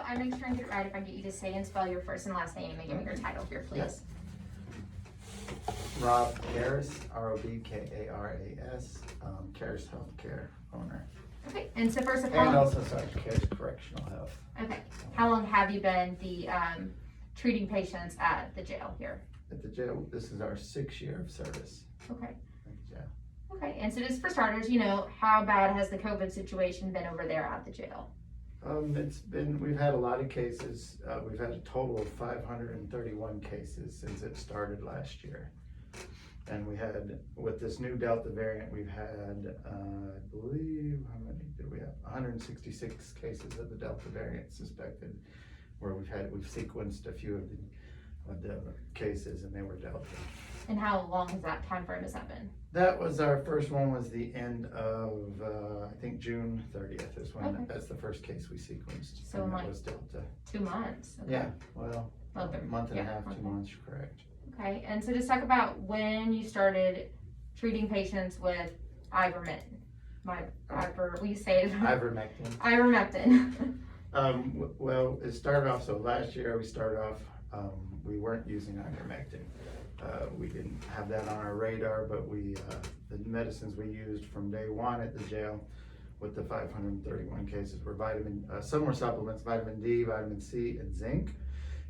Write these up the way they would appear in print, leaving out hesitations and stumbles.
I make sure and get it right if I get you to say and spell your first and last name and give me your title here, please. Rob Karas, Robkaras, Karas Healthcare owner. Okay, and so first of And all, also Karas Correctional Health. okay, how long have you been the treating patients at the jail here? At the jail, this is our 6th year of service. Okay. Yeah. Okay, and so just for starters, you know, how bad has the COVID situation been over there at the jail? We've had a lot of cases. We've had a total of 531 cases since it started last year. And we had, with this new Delta variant, we've had, I believe, how many did we have? 166 cases of the Delta variant suspected, where we've sequenced a few of the cases and they were Delta. And how long has that time frame has that been? That was our first one, was the end of, I think June 30th is when, that's the first case we sequenced. So and like that was Delta. 2 months? Okay. Yeah, well, a month and a half, 2 months, correct. Okay, and so just talk about when you started treating patients with Ivermectin. Will you say it? Ivermectin. Ivermectin. Well, it started off, so last year we started off, we weren't using Ivermectin. We didn't have that on our radar, but the medicines we used from day one at the jail with the 531 cases were some were supplements, vitamin D, vitamin C, and zinc.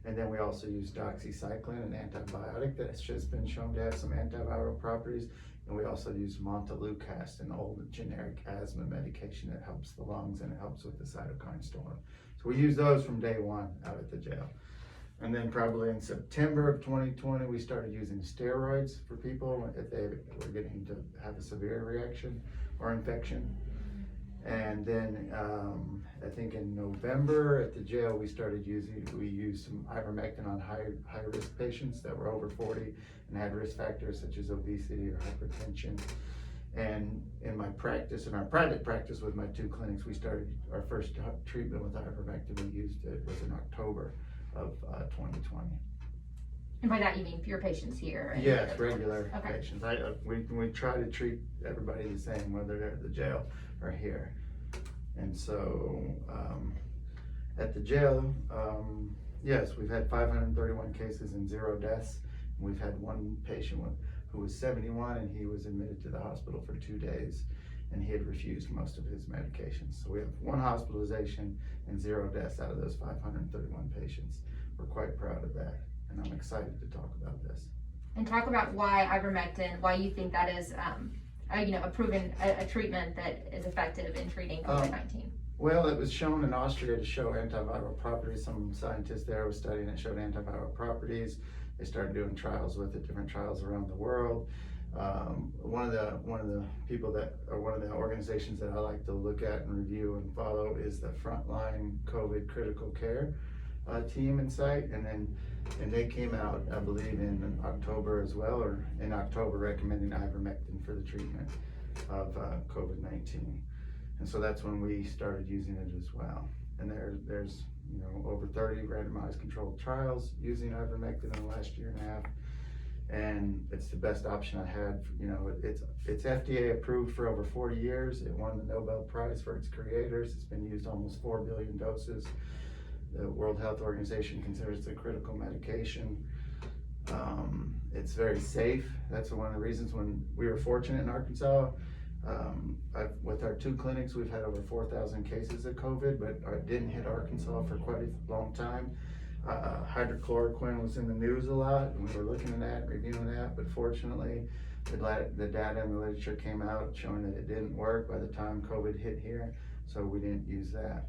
And then we also used doxycycline, an antibiotic that has just been shown to have some antiviral properties. And we also used montelukast, an old generic asthma medication that helps the lungs and it helps with the cytokine storm. So we used those from day one out at the jail. And then probably in September of 2020, we started using steroids for people if they were getting to have a severe reaction or infection. And then I think in November at the jail, we used some ivermectin on high risk patients that were over 40 and had risk factors such as obesity or hypertension. And in my practice, in our private practice with my 2 clinics, we started our first treatment with ivermectin. We used it was in October of 2020. And by that you mean for your patients here? Yes, regular patients. We try to treat everybody the same, whether they're at the jail or here. And so at the jail, yes, we've had 531 cases and 0 deaths. We've had 1 patient who was 71 and he was admitted to the hospital for 2 days and he had refused most of his medications. So we have 1 hospitalization and 0 deaths out of those 531 patients. We're quite proud of that, and I'm excited to talk about this. And talk about why ivermectin, why you think that is a proven treatment that is effective in treating COVID-19. Well, it was shown in Austria to show antiviral properties. Some scientists there were studying it, showed antiviral properties. They started doing trials with it, different trials around the world. One of the people one of the organizations that I like to look at and review and follow is the Frontline COVID Critical Care team in site, and they came out, I believe, in October as well, or in October, recommending ivermectin for the treatment of COVID-19, and so that's when we started using it as well. And there's over 30 randomized controlled trials using ivermectin in the last year and a half. And it's the best option I had. It's FDA approved for over 40 years. It won the Nobel Prize for its creators. It's been used almost 4 billion doses. The World Health Organization considers it a critical medication. It's very safe. That's one of the reasons when we were fortunate in Arkansas. With our 2 clinics, we've had over 4,000 cases of COVID, but it didn't hit Arkansas for quite a long time. Hydrochloroquine was in the news a lot, and we were looking at that, reviewing that, but fortunately, the data and the literature came out showing that it didn't work by the time COVID hit here, so we didn't use that.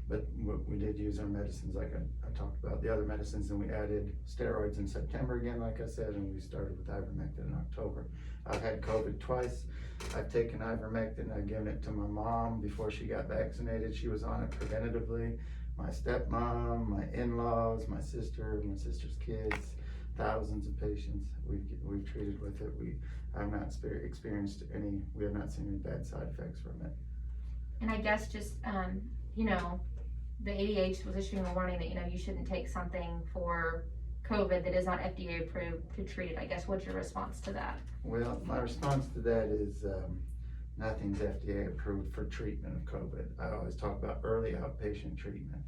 But we did use our medicines, like I talked about the other medicines, and we added steroids in September again, like I said, and we started with ivermectin in October. I've had COVID twice. I've taken ivermectin. I've given it to my mom before she got vaccinated. She was on it preventatively. My stepmom, my in-laws, my sister's kids, thousands of patients we've treated with it. We have not experienced we have not seen any bad side effects from it. And I guess just, the ADH was issuing a warning that, you shouldn't take something for COVID that is not FDA approved to treat it. I guess, what's your response to that? Well, my response to that is, Nothing's FDA approved for treatment of COVID. I always talk about early outpatient treatment.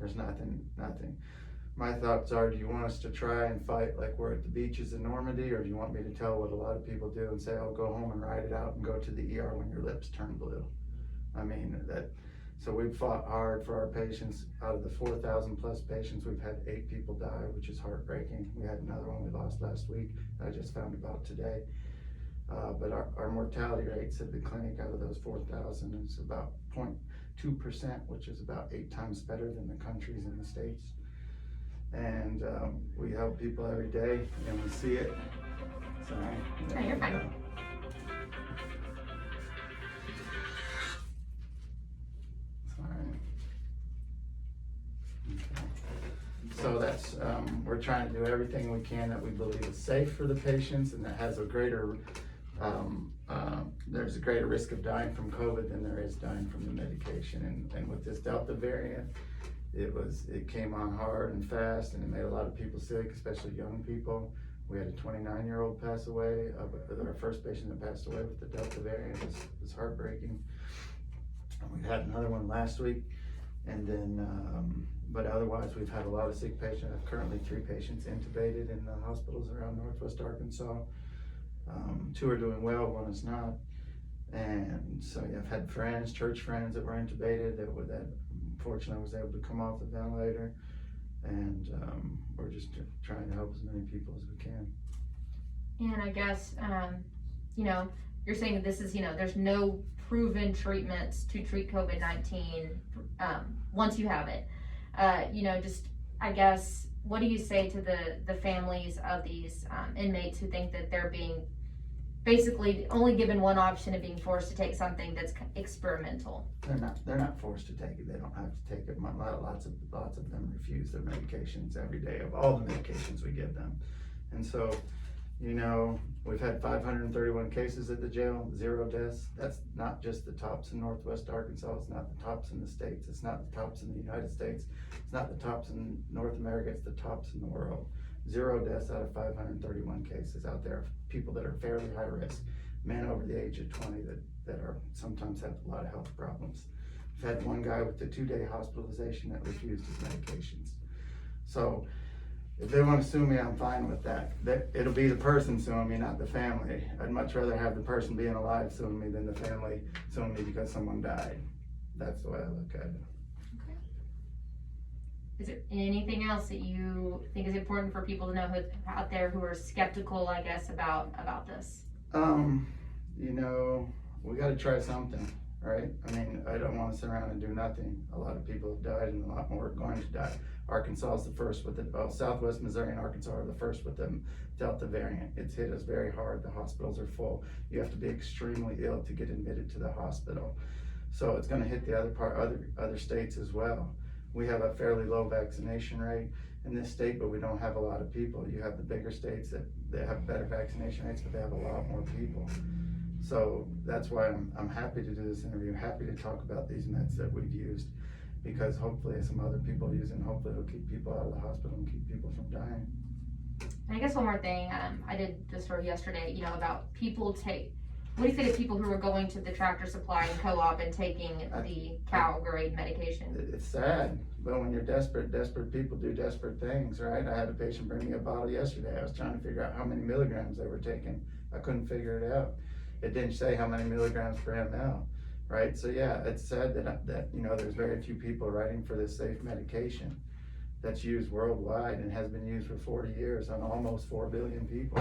There's nothing. My thoughts are, do you want us to try and fight like we're at the beaches in Normandy, or do you want me to tell what a lot of people do and say, oh, go home and ride it out and go to the ER when your lips turn blue? I mean, so we've fought hard for our patients. Out of the 4,000 plus patients, we've had 8 people die, which is heartbreaking. We had another one we lost last week that I just found about today. But our mortality rates at the clinic out of those 4,000 is about 0.2%, which is about 8 times better than the countries in the States. And we help people every day, and we see it. Sorry. No, you're fine. So that's, we're trying to do everything we can that we believe is safe for the patients and that has a greater, there's a greater risk of dying from COVID than there is dying from the medication. And with this Delta variant, it came on hard and fast, and it made a lot of people sick, especially young people. We had a 29-year-old pass away. Our first patient that passed away with the Delta variant was heartbreaking. And we had another one last week. And then, but otherwise, we've had a lot of sick patients. I have currently 3 patients intubated in the hospitals around Northwest Arkansas. 2 are doing well, 1 is not. And so yeah, I've had friends, church friends that were intubated that fortunately was able to come off the ventilator. And we're just trying to help as many people as we can. And I guess, you know, you're saying that this is, you know, there's no proven treatments to treat COVID-19 once you have it. You know, just, I guess, what do you say to the families of these inmates who think that they're being basically only given one option of being forced to take something that's experimental? They're not forced to take it. They don't have to take it. Lots of them refuse their medications every day, of all the medications we give them. And so, you know, we've had 531 cases at the jail, 0 deaths. That's not just the tops in Northwest Arkansas. It's not the tops in the States. It's not the tops in the United States. It's not the tops in North America. It's the tops in the world. 0 deaths out of 531 cases out there of people that are fairly high risk, men over the age of 20 that are sometimes have a lot of health problems. We've had 1 guy with a 2-day hospitalization that refused his medications. So if they want to sue me, I'm fine with that. It'll be the person suing me, not the family. I'd much rather have the person being alive suing me than the family suing me because someone died. That's the way I look at it. Okay. Is there anything else that you think is important for people to know out there who are skeptical, I guess, about this? You know, we got to try something, right? I mean, I don't want to sit around and do nothing. A lot of people have died and a lot more are going to die. Arkansas is the first with it. Southwest Missouri and Arkansas are the first with the Delta variant. It's hit us very hard. The hospitals are full. You have to be extremely ill to get admitted to the hospital. So it's going to hit the other states as well. We have a fairly low vaccination rate in this state, but we don't have a lot of people. You have the bigger states that have better vaccination rates, but they have a lot more people. So that's why I'm happy to do this interview, happy to talk about these meds that we've used, because hopefully some other people use it, and hopefully it'll keep people out of the hospital and keep people from dying. And I guess one more thing, I did this story yesterday, you know, about people what do you say to people who are going to the Tractor Supply and Co-op and taking the cow grade medication? It's sad, but when you're desperate people do desperate things, right? I had a patient bring me a bottle yesterday. I was trying to figure out how many milligrams they were taking. I couldn't figure it out. It didn't say how many milligrams per ml, right? So yeah, it's sad that you know, there's very few people writing for this safe medication that's used worldwide and has been used for 40 years on almost 4 billion people.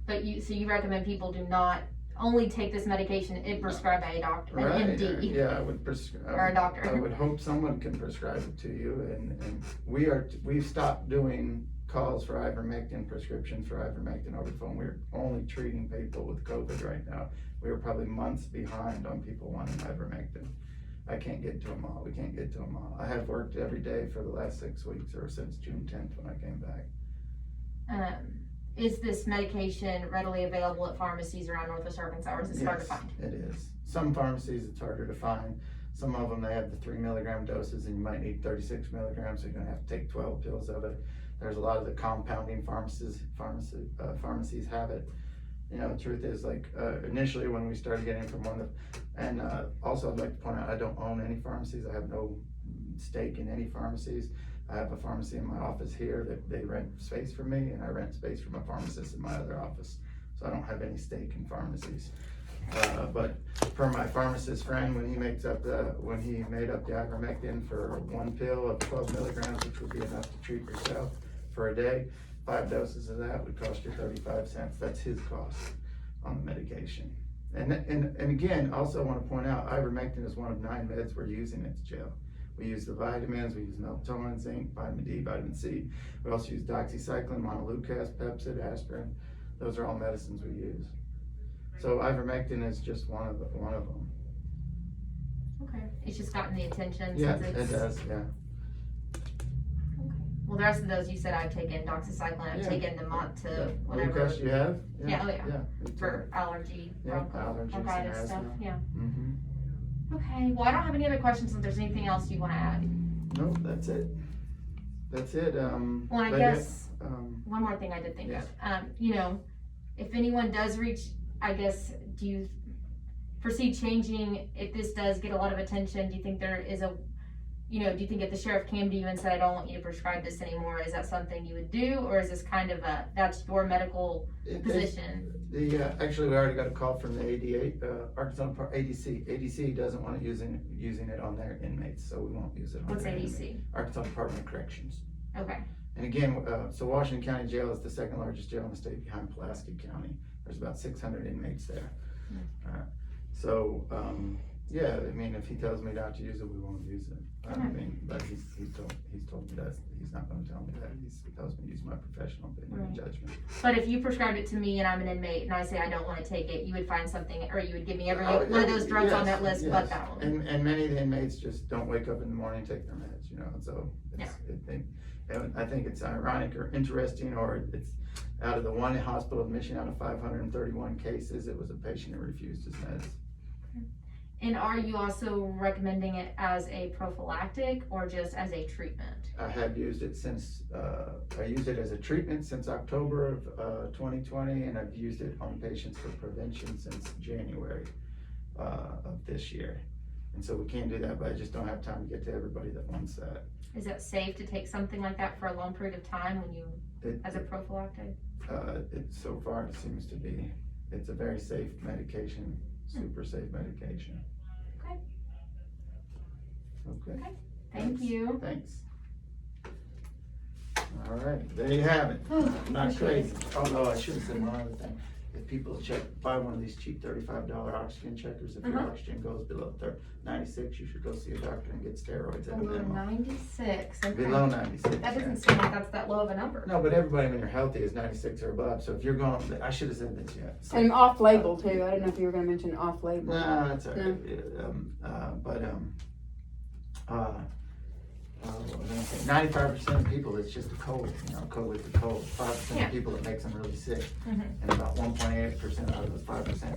But so you recommend people do not only take this medication if prescribed by a doctor, right, an MD. Yeah, I would prescribe. Or a doctor. I would hope someone can prescribe it to you, and we've stopped doing calls for ivermectin, prescriptions for ivermectin over the phone. We're only treating people with COVID right now. We were probably months behind on people wanting ivermectin. I can't get to them all. We can't get to them all. I have worked every day for the last 6 weeks, or since June 10th when I came back. Is this medication readily available at pharmacies around Northwest Arkansas, or is it hard to find? It is. Some pharmacies it's harder to find. Some of them, they have the 3 milligram doses, and you might need 36 milligrams, so you're gonna have to take 12 pills of it. There's a lot of the compounding pharmacies have it. You know, the truth is, like, initially when we started getting from and also I'd like to point out, I don't own any pharmacies. I have no stake in any pharmacies. I have a pharmacy in my office here that they rent space for me, and I rent space from a pharmacist in my other office. So I don't have any stake in pharmacies. But per my pharmacist friend, when he made up the ivermectin for one pill of 12 milligrams, which would be enough to treat yourself for a day, 5 doses of that would cost you 35 cents. That's his cost on the medication. And again, also want to point out, ivermectin is one of 9 meds we're using as gel. We use the vitamins, we use melatonin, zinc, vitamin D, vitamin C. We also use doxycycline, montelukast, Pepcid, aspirin. Those are all medicines we use. So ivermectin is just one of them. Okay. It's just gotten the attention Yeah, since it's... it does, yeah. Okay. Well, the rest of those you said I've taken doxycycline, I've taken the Mont to whatever. Montelukast you have? Yeah, oh yeah. Yeah. For allergy, bronchitis stuff, yeah. Mm-hmm. Okay, well, I don't have any other questions if there's anything else you want to add. Nope, that's it. That's it. Well, I guess one more thing I did think of. You know, if anyone does reach, I guess, do you foresee changing if this does get a lot of attention? Do you think there is do you think if the sheriff came to you and said, I don't want you to prescribe this anymore, is that something you would do? Or is this kind of that's your medical position? Actually, we already got a call from the Arkansas ADC. ADC doesn't want using it on their inmates, so we won't use it on What's their ADC? Inmates. Arkansas Department of Corrections. Okay. And again, so Washington County Jail is the second largest jail in the state behind Pulaski County. There's about 600 inmates there. So, yeah, I mean, if he tells me not to use it, we won't use it. I mean, but he's told me that he's not going to tell me that. He tells me to use my professional opinion and judgment. But if you prescribed it to me and I'm an inmate and I say I don't want to take it, you would find something, or you would give me one of those drugs on that list, but that one. And many of the inmates just don't wake up in the morning and take their meds, you know. So I think it's ironic or interesting, or it's out of the one hospital admission out of 531 cases, it was a patient who refused his meds. And are you also recommending it as a prophylactic or just as a treatment? I have used it since, I used it as a treatment since October of 2020, and I've used it on patients for prevention since January of this year. And so we can't do that, but I just don't have time to get to everybody that wants that. Is it safe to take something like that for a long period of time when you, as a prophylactic? So far it seems to be. It's a very safe medication, super safe medication. Okay. Thank you. Thanks. All right, there you have it. Not crazy. Although I should have said one other thing. If people buy one of these cheap $35 oxygen checkers, if your oxygen goes below 96, you should go see a doctor and get steroids at a minimum. 96. Okay. Below 96. That doesn't seem like that's that low of a number. No, but everybody when you're healthy is 96 or above. So if you're going, I should have said this yet. So, And off-label too. I don't know if you were going to mention off-label. No, that's all right. What was I gonna say? 95% of people, it's just a cold. You know, COVID is a cold. 5% of people, it makes them really sick. And about 1.8% out of those 5%